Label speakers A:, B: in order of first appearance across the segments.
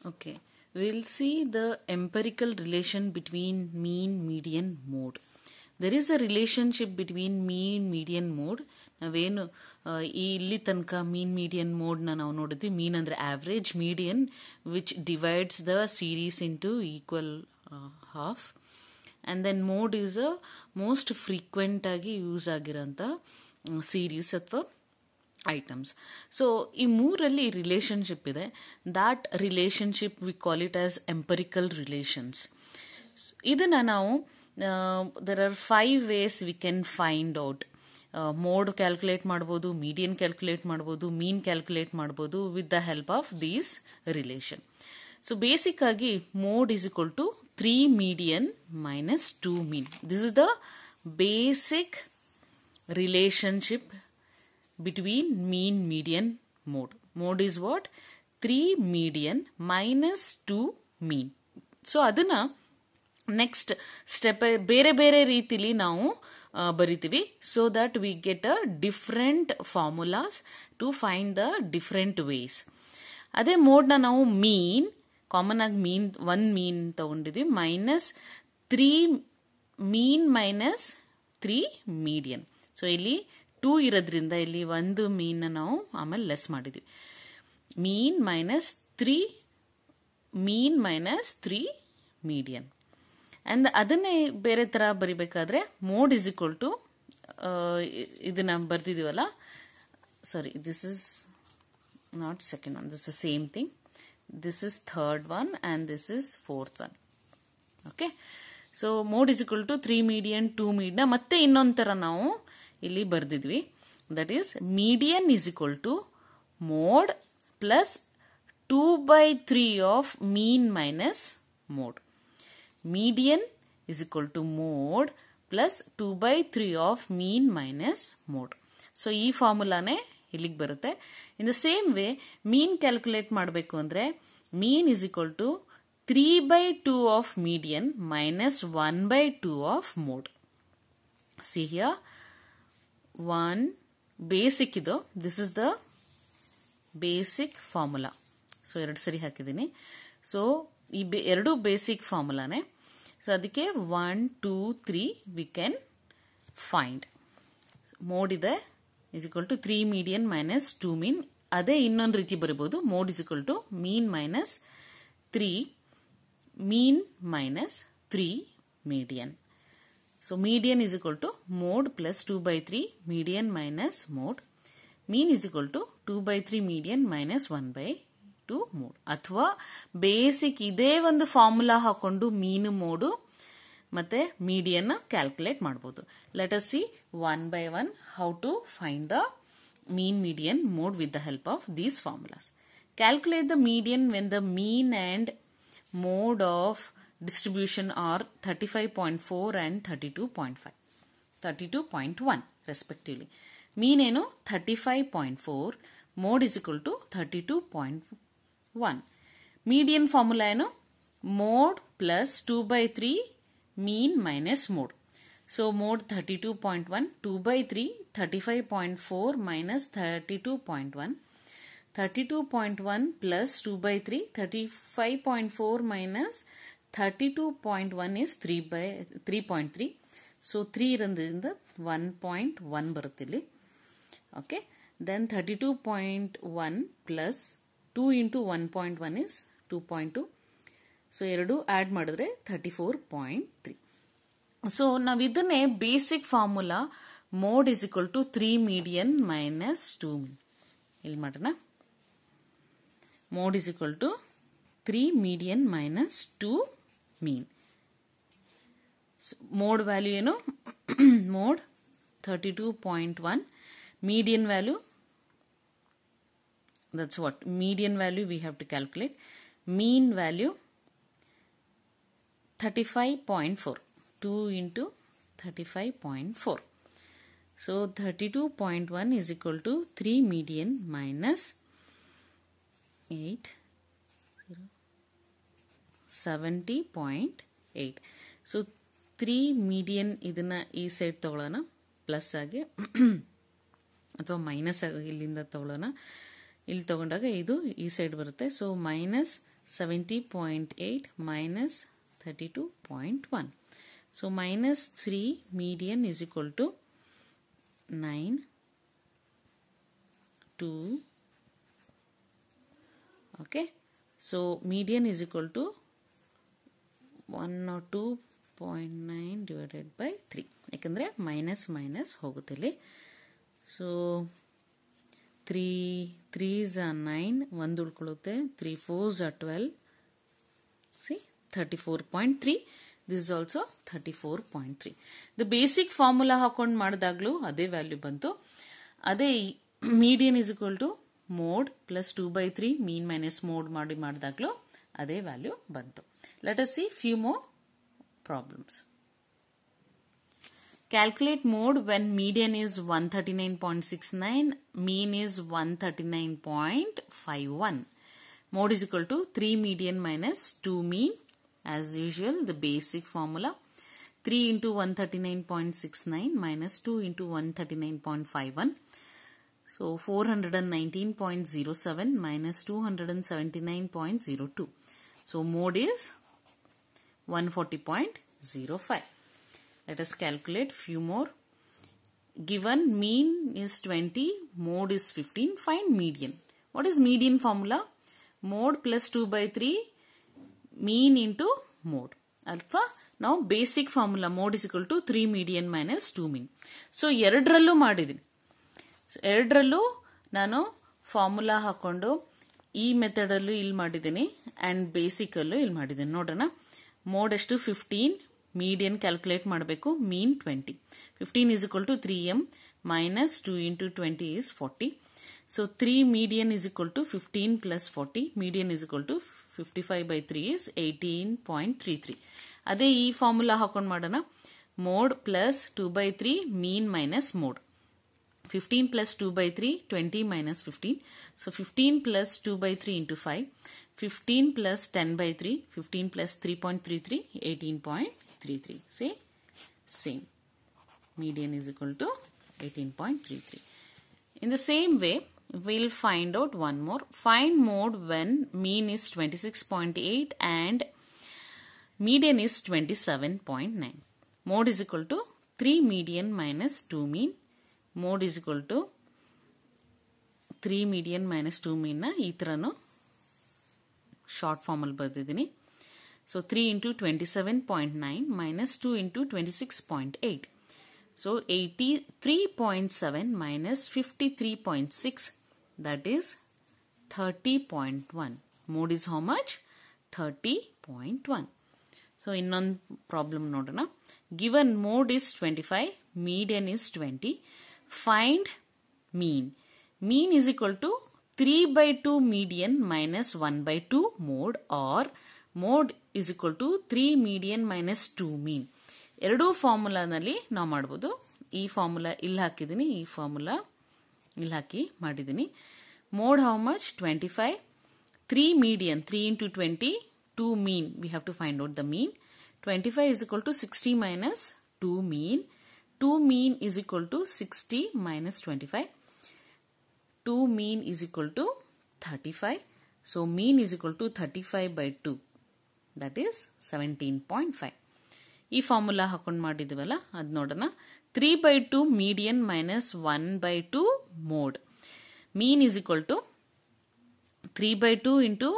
A: Okay, we'll see the empirical relation between mean, median, mode. There is a relationship between mean, median, mode. ನಾವೇನು ಇಲ್ಲಿ ತನಕ ಮೀನ್ median ಮೋಡ್ನ ನಾವು ನೋಡಿದ್ವಿ. Mean ಅಂದರೆ average, median which divides the series into equal half, and then mode is a most frequent ಆಗಿ use ಆಗಿರೋಂಥ series ಅಥವಾ items. So ಈ ಮೂರಲ್ಲಿ ರಿಲೇಶನ್ಶಿಪ್ ಇದೆ. That relationship we call it as empirical relations. ಇದನ್ನು ನಾವು there are 5 ways we can find out. Mode calculate ಮಾಡ್ಬೋದು, median calculate ಮಾಡ್ಬೋದು, ಮೀನ್ ಕ್ಯಾಲ್ಕುಲೇಟ್ ಮಾಡ್ಬೋದು with the help of these relation. So basic ಆಗಿ mode is equal to 3 median minus 2 mean. This is the basic relationship between mean, median, mode. Mode is what? 3 median minus 2 mean. So adana next step ಬೇರೆ ಬೇರೆ ರೀತಿಲಿ ನಾವು ಬರಿತೀವಿ, so that we get a different formulas to find the different ways. ಅದೇ ಮೋಡ್ನ ನಾವು ಮೀನ್ common ಆಗಿ ಮೀನ್ 1 ಮೀನ್ ತಗೊಂಡಿದ್ವಿ, minus 3 mean minus 3 median. So ಇಲ್ಲಿ 2 ಇರೋದ್ರಿಂದ ಇಲ್ಲಿ 1 ಮೀನ್ ನಾವು ಆಮೇಲೆ ಲೆಸ್ ಮಾಡಿದ್ವಿ. Mean minus 3 mean minus 3 median. And ಅದನ್ನೇ ಬೇರೆ ತರ ಬರಿಬೇಕಾದ್ರೆ ಮೋಡ್ ಇಸ್ ಈಕ್ವಲ್ ಟು ಇದನ್ನ ಬರ್ತಿದೀವಲ್ಲ, sorry this is not second one, this is same thing. This is third one and this is fourth one. Okay, so mode is equal to 3 median 2 median. ಮತ್ತೆ ಇನ್ನೊಂತರ ನಾವು ಇಲ್ಲಿ ಬರ್ದಿದ್ವಿ, that is median is equal to mode plus 2/3 of mean minus mode. Median is equal to mode plus 2/3 of mean minus mode. So ಈ ಫಾರ್ಮುಲಾನೇ ಇಲ್ಲಿಗೆ ಬರುತ್ತೆ. In the same way mean calculate ಮಾಡಬೇಕು ಅಂದ್ರೆ mean is equal to 3/2 of median minus 1/2 of mode. See here 1 basic ಇದು, this is the basic formula. So 2 ಸರಿ ಹಾಕಿದ್ದೀನಿ. So ಈ ಎರಡು ಬೇಸಿಕ್ ಫಾರ್ಮುಲಾನೇ. ಸೊ ಅದಕ್ಕೆ 1 2 3 ವಿ ಕ್ಯಾನ್ ಫೈಂಡ್. ಮೋಡ್ ಇದೆ is equal to 3 median minus 2 mean. ಅದೇ ಇನ್ನೊಂದು ರೀತಿ ಬರಬಹುದು, mode is equal to mean minus 3 mean minus 3 median. So median is equal to mode plus 2/3 median minus mode. Mean is equal to 2/3 median minus 1/2 mode. ಅಥವಾ basic ಇದೇ ಒಂದು formula ಹಾಕೊಂಡು mean mode ಮತ್ತೆ median calculate ಮಾಡಬಹುದು. Let us see one by one how to find the mean median mode with the help of these formulas. Calculate the median when the mean and mode of distribution are 35.4 and 32.5, 32.1 respectively. Mean ಏನು 35.4, mode is equal to 32.1. Median formula ಏನು mode plus 2/3 mean minus mode. So mode 32.1, 2/3, 35.4 minus 32.1, 32.1 plus 2/3, 35.4 minus 32.1 is 3.3. So 3 ಇರೋದ್ರಿಂದ 1.1 ಬರುತ್ತಿಲ್ಲಿ. Okay, then 32.1 plus 2 into 1.1 is 2.2. So 2 add ಮಾಡಿದ್ರೆ 34.3. ಸೊ ನಾವು ಇದನ್ನೇ basic formula mode is equal to 3 median minus 2 mean. ಇಲ್ಲಿ ಮಾಡೋಣ. Mode is equal to 3 median minus 2 mean. Mode value ಏನು mode 32.1, median value, that's what median value we have to calculate. Mean value 35.4, 2 into 35.4. So 32.1 is equal to 3 median minus 8, 70.8. So 3 median ಇದನ್ನ ಈ side ತಗೊಳ್ಳೋಣ plus ಆಗಿ ಅಥವಾ minus ಆಗಿ ಇಲ್ಲಿಂದ ತಗೊಳ್ಳೋಣ. ಇಲ್ಲಿ ತಗೊಂಡಾಗ ಇದು ಈ ಸೈಡ್ ಬರುತ್ತೆ. So minus 70.8 minus 32.1. So minus 3 median is equal to 9, 2. Okay. So median is equal to 102.9 divided by 3. ಯಾಕಂದ್ರೆ ಮೈನಸ್ ಮೈನಸ್ ಹೋಗುತ್ತೆ ಇಲ್ಲಿ. So 3 3s are 9, 1 ಉಳ್ಕೊಳ್ಳುತ್ತೆ, 3 4s are 12. See, 34.3. This is also 34.3. The basic formula ಹಾಕೊಂಡು ಮಾಡಿದಾಗ್ಲೂ ಅದೇ value ಬಂತು. ಅದೇ median is equal to mode plus 2/3 mean minus mode ಮಾಡಿದಾಗ್ಲೂ ಅದೇ value ಬಂತು. Let us see few more problems. Calculate mode when median is 139.69, mean is 139.51. Mode is equal to 3 median minus 2 mean. As usual, the basic formula 3 into 139.69 minus 2 into 139.51. So 419.07 minus 279.02. So mode is 140.05. Let us calculate few more. Given mean is 20, mode is 15, find median. What is median formula? Mode plus 2/3 mean into mode. Alpha. Now basic formula mode is equal to 3 median minus 2 mean. So ಎರಡರಲ್ಲೂ ಮಾಡಿದ್ದೀನಿ. ಎರಡರಲ್ಲೂ ನಾನು formula ಹಾಕೊಂಡು ಈ method ಅಲ್ಲೂ ಇಲ್ಲಿ ಮಾಡಿದ್ದೀನಿ and basic ಅಲ್ಲೂ ಇಲ್ಲಿ ಮಾಡಿದ್ದೀನಿ. ನೋಡೋಣ. ಮೋಡ್ ಎಷ್ಟು 15, ಮೀಡಿಯನ್ ಕ್ಯಾಲ್ಕುಲೇಟ್ ಮಾಡಬೇಕು, ಮೀನ್ 20. 15 is equal to 3m minus 2 into 20 is 40. So 3 median is equal to 15 plus 40. Median is equal to 55/3 is 18.33. ಅದೇ ಈ ಫಾರ್ಮುಲಾ ಹಾಕೊಂಡು ಮಾಡೋಣ. Mode plus 2/3 mean minus mode. 15 plus 2/3, 20 minus 15. So 15 plus 2/3 into 5. 15 plus 10/3, 15 plus 3.33, 18.33. See? Same. Median is equal to 18.33. In the same way, we'll find out one more. Find mode when mean is 26.8 and median is 27.9. Mode is equal to 3 median minus 2 mean. Mode is equal to 3 median minus 2 mean na ಈ ತರನು short form ಅಲ್ಲಿ ಬರ್ದಿದ್ದೀನಿ. So 3 into 27.9 minus 2 into 26.8. So 83.7 minus 53.6, that is 30.1. Mode is how much? 30.1. So ಇನ್ನೊಂದು problem ನೋಡೋಣ. Given mode is 25, median is 20. Find mean. Mean is equal to 3/2 median minus 1/2 mode, or mode is equal to 3 median minus 2 mean. ಎರಡೂ ಫಾರ್ಮುಲಾನಲ್ಲಿ ನಾವು ಮಾಡಬಹುದು. ಈ formula ಇಲ್ಲಿ ಹಾಕಿದ್ದೀನಿ, ಈ formula ಇಲ್ಲಿ ಹಾಕಿ ಮಾಡಿದ್ದೀನಿ. Mode how much? 25. 3 median, 3 into 20, 2 mean. We have to find out the mean. 25 is equal to 60 minus 2 mean. 2 mean is equal to 60 minus 25. 2 mean is equal to 35. So mean is equal to 35/2. That is 17.5. ಈ formula ಹಾಕೊಂಡು ಮಾಡಿದ್ವಲ್ಲ ಅದು ನೋಡೋಣ. 3/2 median minus 1/2 mode. Mean is equal to 3/2 into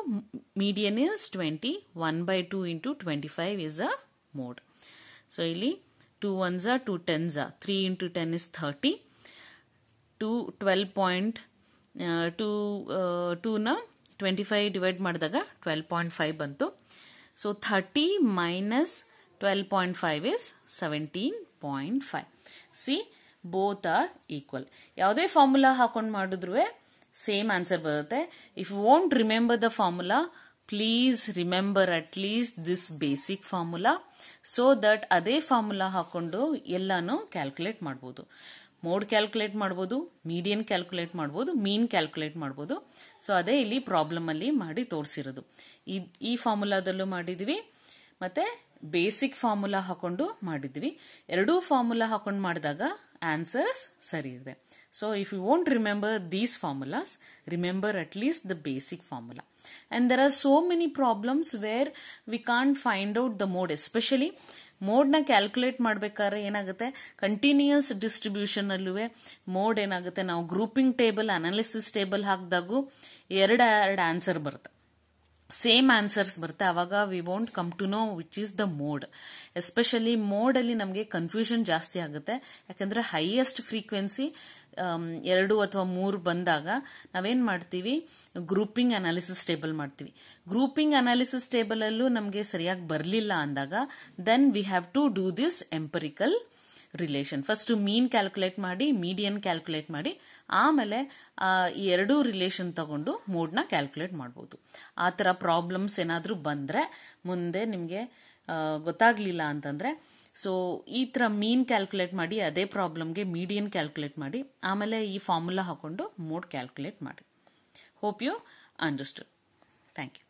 A: median is 20. 1/2 into 25 is a mode. So ಇಲ್ಲಿ 2 ones are 2 tens are. 3 into 10 is 30. 2 ನ 25 divide ಮಾಡಿದಾಗ 12.5 ಬಂತು. So 30 minus 12.5 is 17.5. See both are equal. ಯಾವುದೇ formula ಹಾಕೊಂಡು ಮಾಡಿದ್ರು ಸೇಮ್ ಆನ್ಸರ್ ಬರುತ್ತೆ. If you won't remember the formula, please remember at least this basic formula, so that ಅದೇ formula ಹಾಕೊಂಡು ಎಲ್ಲಾನು ಕ್ಯಾಲ್ಕುಲೇಟ್ ಮಾಡಬಹುದು. ಮೋಡ್ ಕ್ಯಾಲ್ಕುಲೇಟ್ ಮಾಡಬಹುದು, ಮೀಡಿಯನ್ ಕ್ಯಾಲ್ಕುಲೇಟ್ ಮಾಡಬಹುದು, ಮೀನ್ ಕ್ಯಾಲ್ಕುಲೇಟ್ ಮಾಡಬಹುದು. ಸೊ ಅದೇ ಇಲ್ಲಿ ಪ್ರಾಬ್ಲಮ್ ಅಲ್ಲಿ ಮಾಡಿ ತೋರಿಸಿರೋದು. ಈ ಫಾರ್ಮುಲಾದಲ್ಲೂ ಮಾಡಿದ್ವಿ, ಮತ್ತೆ ಬೇಸಿಕ್ ಫಾರ್ಮುಲಾ ಹಾಕೊಂಡು ಮಾಡಿದ್ವಿ. ಎರಡೂ ಫಾರ್ಮುಲಾ ಹಾಕೊಂಡು ಮಾಡಿದಾಗ ಆನ್ಸರ್ಸ್ ಸರಿ ಇದೆ. So if you won't remember these formulas, remember at least the basic formula. And there are so many problems where we can't find out the mode, especially mode ನ calculate ಮಾಡ್ಬೇಕಾದ್ರೆ ಏನಾಗುತ್ತೆ, continuous distribution ಅಲ್ಲೂ mode ಏನಾಗುತ್ತೆ, ನಾವು grouping table analysis table ಹಾಕಿದಾಗೂ ಎರಡು answer ಬರುತ್ತೆ, same answers ಬರುತ್ತೆ. ಅವಾಗ we won't come to know which is the mode. Especially mode ಅಲ್ಲಿ ನಮಗೆ ಕನ್ಫ್ಯೂಷನ್ ಜಾಸ್ತಿ ಆಗುತ್ತೆ. ಯಾಕಂದ್ರೆ ಹೈಯೆಸ್ಟ್ ಫ್ರೀಕ್ವೆನ್ಸಿ 2 ಅಥವಾ 3 ಬಂದಾಗ ನಾವೇನ್ ಮಾಡ್ತೀವಿ, ಗ್ರೂಪಿಂಗ್ ಅನಾಲಿಸಿಸ್ ಟೇಬಲ್ ಮಾಡ್ತೀವಿ. ಗ್ರೂಪಿಂಗ್ ಅನಾಲಿಸಿಸ್ ಟೇಬಲ್ ಅಲ್ಲೂ ನಮಗೆ ಸರಿಯಾಗಿ ಬರಲಿಲ್ಲ ಅಂದಾಗ then we have to do this empirical relation. First mean calculate ಮಾಡಿ, ಮೀಡಿಯನ್ ಕ್ಯಾಲ್ಕುಲೇಟ್ ಮಾಡಿ, ಆಮೇಲೆ ಈ ಎರಡೂ ರಿಲೇಷನ್ ತಗೊಂಡು ಮೋಡ್ನ ಕ್ಯಾಲ್ಕುಲೇಟ್ ಮಾಡಬಹುದು. ಆ ತರ ಪ್ರಾಬ್ಲಮ್ಸ್ ಏನಾದ್ರೂ ಬಂದ್ರೆ ಮುಂದೆ ನಿಮಗೆ ಗೊತ್ತಾಗ್ಲಿಲ್ಲ ಅಂತಂದ್ರೆ, ಸೊ ಈ ತರ ಮೀನ್ ಕ್ಯಾಲ್ಕುಲೇಟ್ ಮಾಡಿ, ಅದೇ ಪ್ರಾಬ್ಲಮ್ಗೆ ಮೀಡಿಯನ್ ಕ್ಯಾಲ್ಕುಲೇಟ್ ಮಾಡಿ, ಆಮೇಲೆ ಈ ಫಾರ್ಮುಲಾ ಹಾಕೊಂಡು ಮೋಡ್ ಕ್ಯಾಲ್ಕುಲೇಟ್ ಮಾಡಿ. Hope you understood. Thank you.